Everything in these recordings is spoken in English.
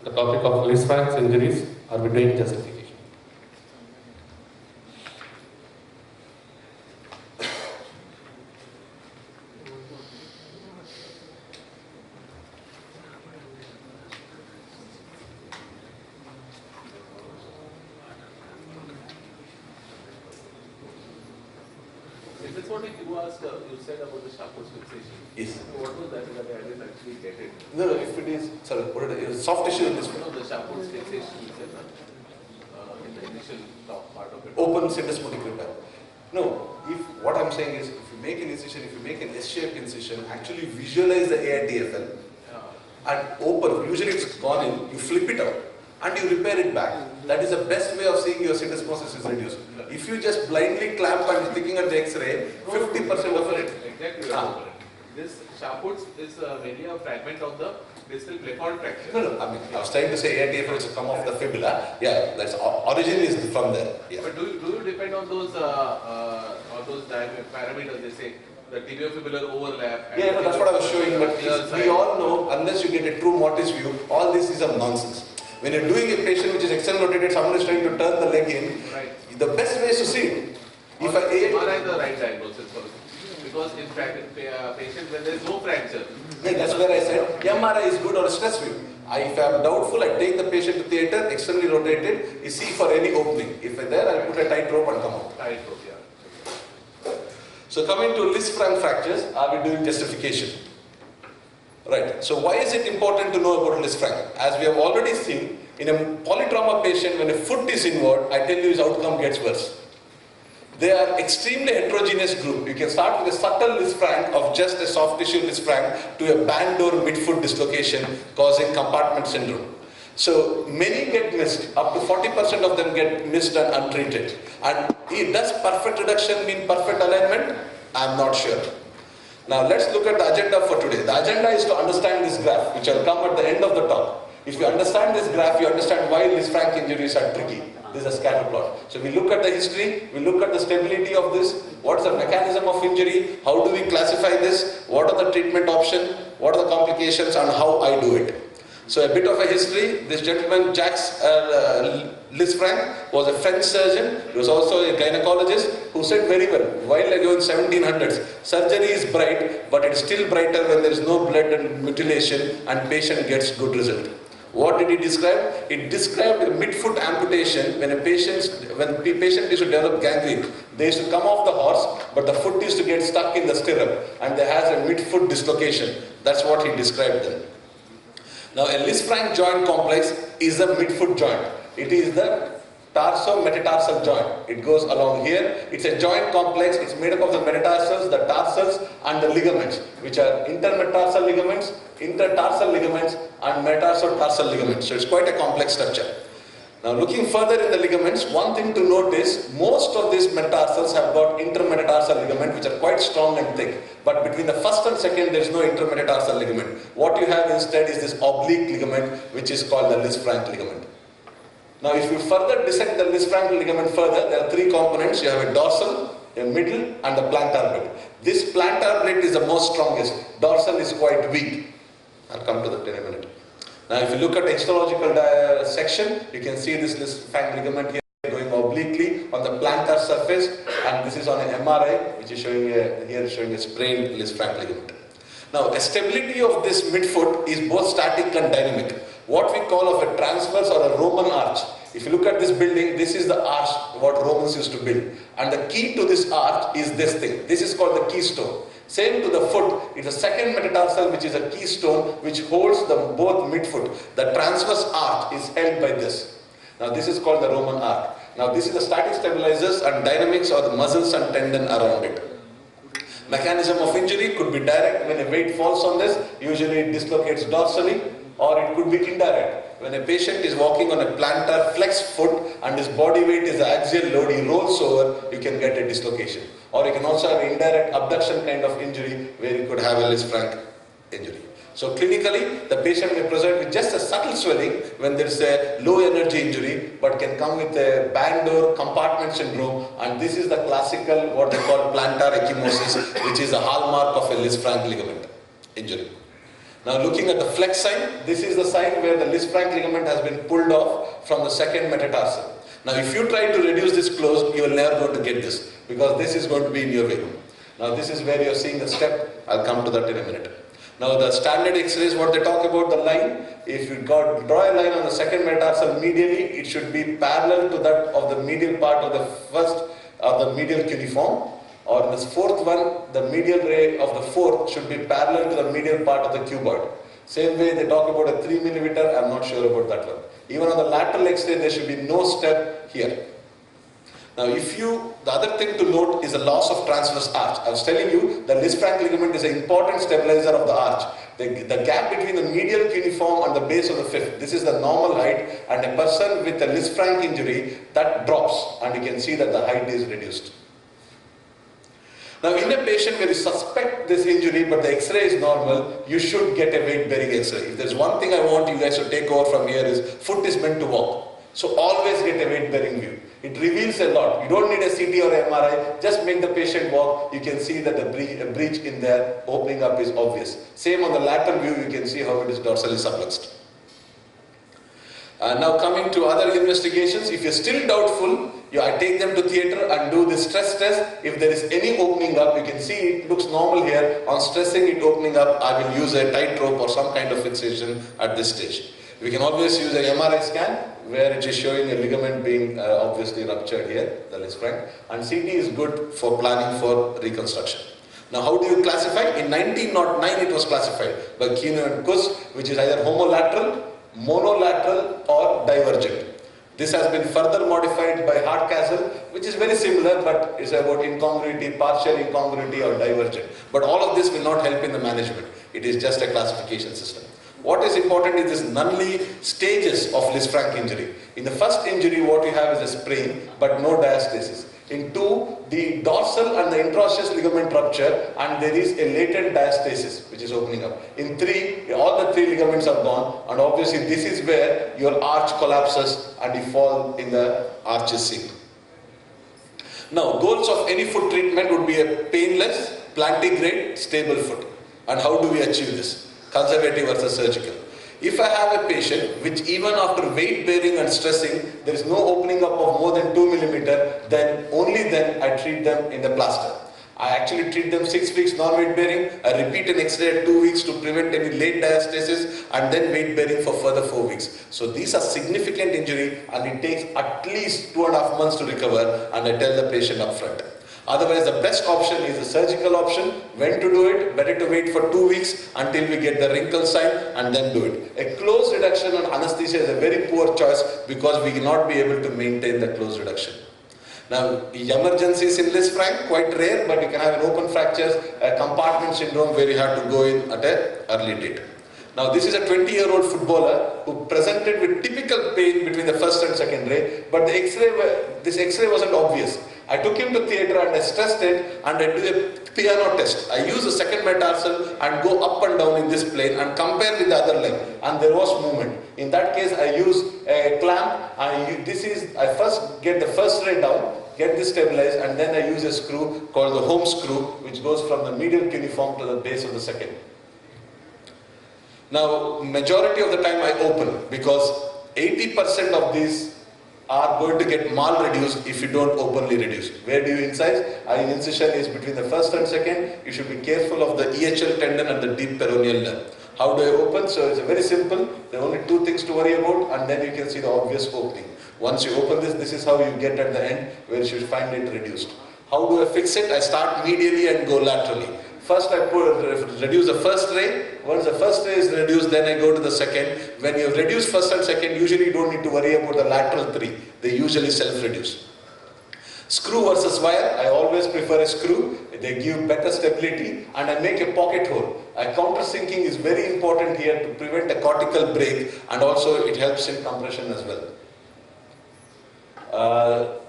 the topic of Lisfranc injuries. Are we doing justification? If it's what you asked, you said about the Charcot's fixation. Yes. What was that? Because I didn't actually get it. No, if it is, sorry, what is it? Soft tissue in this No, the Charcot's fixation you said, in the initial top part of it. open syndesmotic rib. No, if what I'm saying is, if you make an incision, if you make an S-shaped incision, actually visualize the AITFL and open. Usually it's gone in, you flip it out and you repair it back. That is the best way of seeing your syndesmosis is reduced. If you just blindly clamp and looking at the X-ray, 50% of it. Exactly. This Charcot's is mainly a fragment of the distal blephart fracture. No, I mean, I was trying to say AITFL is come off the fibula. Yeah, that's origin is from there. Yeah. But do you depend on those parameters? They say the tibiofibular overlap. Yeah, no, that's what I was showing. But we all know, unless you get a true mortis view, all this is a nonsense. When you're doing a patient which is external rotated, someone is trying to turn the leg in. Right. The best way is to see it. If MRI the right diagnosis for it. Because in patients when there is no fracture. Yeah, that's where I said MRI is good or a stress view. If I am doubtful, I take the patient to theatre, externally rotated, you see for any opening. If I'm there, I put a tight rope and come out. Tight rope, yeah. So coming to Lisfranc fractures, are we doing justification? Right. So why is it important to know about Lisfranc? As we have already seen, in a polytrauma patient, when a foot is inward, I tell you his outcome gets worse. They are extremely heterogeneous group. You can start with a subtle Lisfranc of just a soft tissue Lisfranc to a band or midfoot dislocation causing compartment syndrome. So many get missed. Up to 40% of them get missed and untreated. And does perfect reduction mean perfect alignment? I'm not sure. Now let's look at the agenda for today. The agenda is to understand this graph, which will come at the end of the talk. If you understand this graph, you understand why Lisfranc injuries are tricky. This is a scatter plot. So we look at the history, we look at the stability of this, what's the mechanism of injury, how do we classify this, what are the treatment options, what are the complications, and how I do it. So a bit of a history. This gentleman, Jacques Lisfranc, was a French surgeon. He was also a gynecologist who said very well, while ago in 1700s, surgery is bright, but it's still brighter when there is no blood and mutilation and patient gets good result. What did he describe? He described a midfoot amputation when the patient used to develop gangrene. They used to come off the horse, but the foot used to get stuck in the stirrup and there has a midfoot dislocation. That's what he described then. Now a Lisfranc joint complex is a midfoot joint. It is the tarso-metatarsal joint. It goes along here. It's a joint complex. It's made up of the metatarsals, the tarsals and the ligaments, which are intermetatarsal ligaments, intertarsal ligaments and metatarsal-tarsal ligaments. So it's quite a complex structure. Now looking further in the ligaments, one thing to note is most of these metatarsals have got intermetatarsal ligament which are quite strong and thick. But between the first and second there is no intermetatarsal ligament. What you have instead is this oblique ligament which is called the Lisfranc ligament. Now if you further dissect the Lisfranc ligament further, there are three components. You have a dorsal, a middle and the plantar blade. This plantar blade is the most strongest. Dorsal is quite weak. I'll come to that in a minute. Now if you look at the histological section, you can see this Lisfranc ligament here going obliquely on the plantar surface, and this is on an MRI which is showing here showing a sprained Lisfranc ligament. Now a stability of this midfoot is both static and dynamic. What we call of a transverse or a Roman arch. If you look at this building, this is the arch what Romans used to build, and the key to this arch is this thing. This is called the keystone. Same to the foot, it's a second metatarsal which is a keystone which holds the both midfoot. The transverse arch is held by this. Now this is called the Roman arch. Now this is the static stabilizers and dynamics or the muscles and tendon around it. Mechanism of injury could be direct. When a weight falls on this, usually it dislocates dorsally, or it could be indirect. When a patient is walking on a plantar flex foot and his body weight is the axial load, he rolls over, you can get a dislocation. Or you can also have an indirect abduction kind of injury where you could have a Lisfranc injury. So clinically, the patient may present with just a subtle swelling when there is a low energy injury, but can come with a band or compartment syndrome, and this is the classical what they call plantar ecchymosis, which is a hallmark of a Lisfranc ligament injury. Now looking at the flex sign, this is the sign where the Lisfranc ligament has been pulled off from the second metatarsal. Now if you try to reduce this close, you will never going to get this because this is going to be in your way. Now this is where you are seeing the step. I'll come to that in a minute. Now the standard X-rays, what they talk about the line, if you draw a line on the second metatarsal medially, it should be parallel to that of the medial part of the first of the medial cuneiform. Or in this fourth one, the medial ray of the fourth should be parallel to the medial part of the cuboid. Same way they talk about a 3 mm, I'm not sure about that one. Even on the lateral X-ray, there should be no step here. Now the other thing to note is the loss of transverse arch. I was telling you the Lisfranc ligament is an important stabilizer of the arch. The gap between the medial cuneiform and the base of the fifth, this is the normal height, and a person with a Lisfranc injury, that drops and you can see that the height is reduced. Now in a patient where you suspect this injury but the X-ray is normal, you should get a weight bearing X-ray. If there's one thing I want you guys to take over from here is foot is meant to walk. So always get a weight bearing view. It reveals a lot. You don't need a CT or MRI, just make the patient walk. You can see that the breach in there opening up is obvious. Same on the lateral view, you can see how it is dorsally subluxed. Now coming to other investigations, if you're still doubtful, I take them to theatre and do the stress test. If there is any opening up, you can see it looks normal here. On stressing it opening up, I will use a tight rope or some kind of fixation at this stage. We can always use an MRI scan where it is showing a ligament being obviously ruptured here, the Lisfranc, and CT is good for planning for reconstruction. Now how do you classify? In 1909 it was classified by Kino and Kuss, which is either homolateral, monolateral or divergent. This has been further modified by Hardcastle, which is very similar but it's about incongruity, partial incongruity or divergent. But all of this will not help in the management. It is just a classification system. What is important is this Nunley stages of Lisfranc injury. In the first injury, what you have is a sprain, but no diastasis. In 2, the dorsal and the interosseous ligament rupture, and there is a latent diastasis which is opening up. In 3, all the 3 ligaments are gone, and obviously this is where your arch collapses and you fall in the arches sink. Now, goals of any foot treatment would be a painless, plantigrade, stable foot. And how do we achieve this? Conservative versus surgical. If I have a patient which even after weight bearing and stressing, there is no opening up of more than 2 mm, then only then I treat them in the plaster. I actually treat them 6 weeks non-weight bearing. I repeat an X-ray at 2 weeks to prevent any late diastasis and then weight bearing for further 4 weeks. So these are significant injury and it takes at least 2.5 months to recover, and I tell the patient upfront. Otherwise, the best option is a surgical option. When to do it? Better to wait for 2 weeks until we get the wrinkle sign and then do it. A close reduction on anesthesia is a very poor choice because we cannot be able to maintain the close reduction. Now, emergencies in Lisfranc, quite rare, but you can have an open fractures, a compartment syndrome where you have to go in at an early date. Now, this is a 20-year-old footballer who presented with typical pain between the first and second ray, but the this X-ray wasn't obvious. I took him to theatre and I stressed it and I do a piano test. I use the second metatarsal and go up and down in this plane and compare with the other leg, and there was movement. In that case, I use a clamp. I first get the first ray down, get this stabilized, and then I use a screw called the home screw, which goes from the medial cuneiform to the base of the second. Now, majority of the time I open because 80% of these are going to get mal-reduced if you don't openly reduce. Where do you incise? Incision is between the first and second. You should be careful of the EHL tendon and the deep peroneal nerve. How do I open? So it's very simple. There are only 2 things to worry about, and then you can see the obvious opening. Once you open this is how you get at the end where you should find it reduced. How do I fix it? I start medially and go laterally. First I reduce the first ray. Once the first ray is reduced, then I go to the second. When you reduce first and second, usually you don't need to worry about the lateral 3. They usually self-reduce. Screw versus wire, I always prefer a screw. They give better stability, and I make a pocket hole. Countersinking is very important here to prevent a cortical break, and also it helps in compression as well.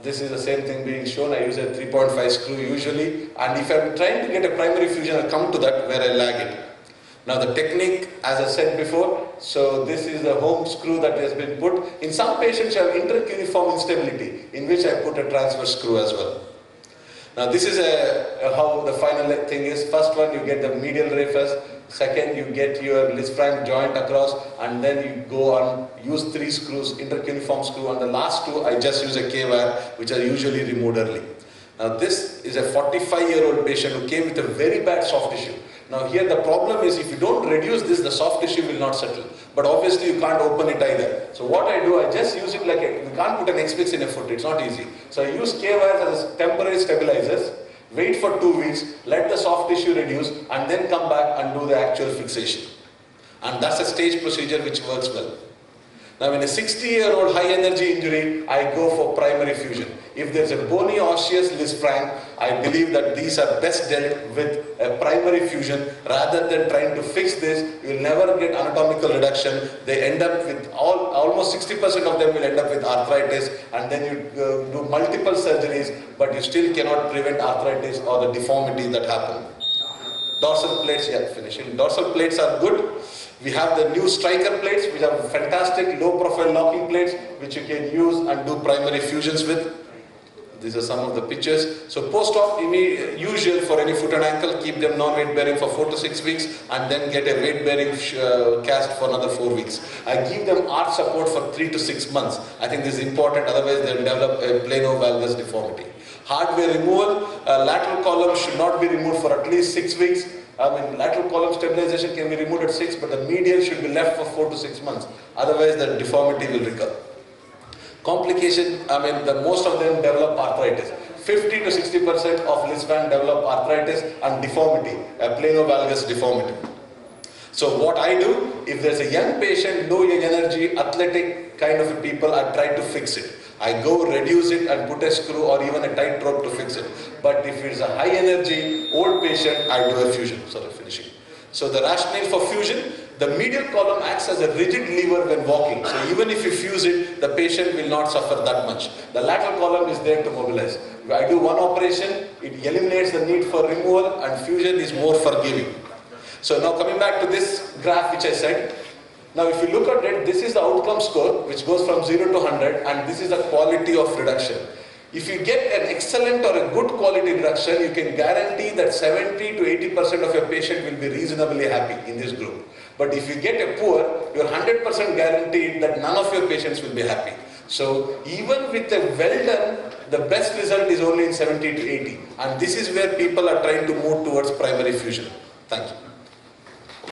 This is the same thing being shown. I use a 3.5 screw usually, and if I'm trying to get a primary fusion, I'll come to that where I lag it. Now the technique, as I said before, so this is the home screw that has been put. In some patients you have intercuneiform instability, in which I put a transverse screw as well. Now this is how the final thing is. First one, you get the medial ray first. Second, you get your Lisfranc joint across, and then you go on, use 3 screws, intercuneiform screw, and the last 2, I just use a K-wire, which are usually removed early. Now this is a 45-year-old patient who came with a very bad soft tissue. Now here the problem is, if you don't reduce this, the soft tissue will not settle. But obviously you can't open it either. So what I do, I just use it like you can't put an X-Fix in a foot, it's not easy. So I use K-wires as temporary stabilizers, wait for 2 weeks, let the soft tissue reduce, and then come back and do the actual fixation. And that's a stage procedure which works well. Now in a 60-year-old high energy injury, I go for primary fusion. If there's a bony osseous Lisfranc, I believe that these are best dealt with a primary fusion rather than trying to fix this. You'll never get anatomical reduction. They end up with almost 60% of them will end up with arthritis, and then you do multiple surgeries, but you still cannot prevent arthritis or the deformity that happen. Dorsal plates, yeah, finishing. Dorsal plates are good. We have the new striker plates, which are fantastic low profile locking plates, which you can use and do primary fusions with. These are some of the pictures. So post-op, usual for any foot and ankle, keep them non-weight bearing for 4 to 6 weeks, and then get a weight bearing cast for another 4 weeks. I give them arch support for 3 to 6 months. I think this is important, otherwise they'll develop a plano-valgus deformity. Hardware removal, lateral column should not be removed for at least 6 weeks. Lateral column stabilization can be removed at 6, but the medial should be left for 4 to 6 months. Otherwise, the deformity will recur. Complication, most of them develop arthritis. 50 to 60% of Lisfranc develop arthritis and deformity, a plano-valgus deformity. So what I do, if there's a young patient, low energy, athletic kind of people, I try to fix it. I go reduce it and put a screw or even a tight rope to fix it. But if it's a high energy, old patient, I do a fusion. Sorry, finishing. So the rationale for fusion, the medial column acts as a rigid lever when walking. So even if you fuse it, the patient will not suffer that much. The lateral column is there to mobilize. I do one operation, it eliminates the need for removal, and fusion is more forgiving. So now coming back to this graph which I said, now if you look at it, this is the outcome score which goes from 0 to 100, and this is the quality of reduction. If you get an excellent or a good quality reduction, you can guarantee that 70 to 80% of your patient will be reasonably happy in this group. But if you get a poor, you're 100% guaranteed that none of your patients will be happy. So even with a well done, the best result is only in 70 to 80. And this is where people are trying to move towards primary fusion. Thank you.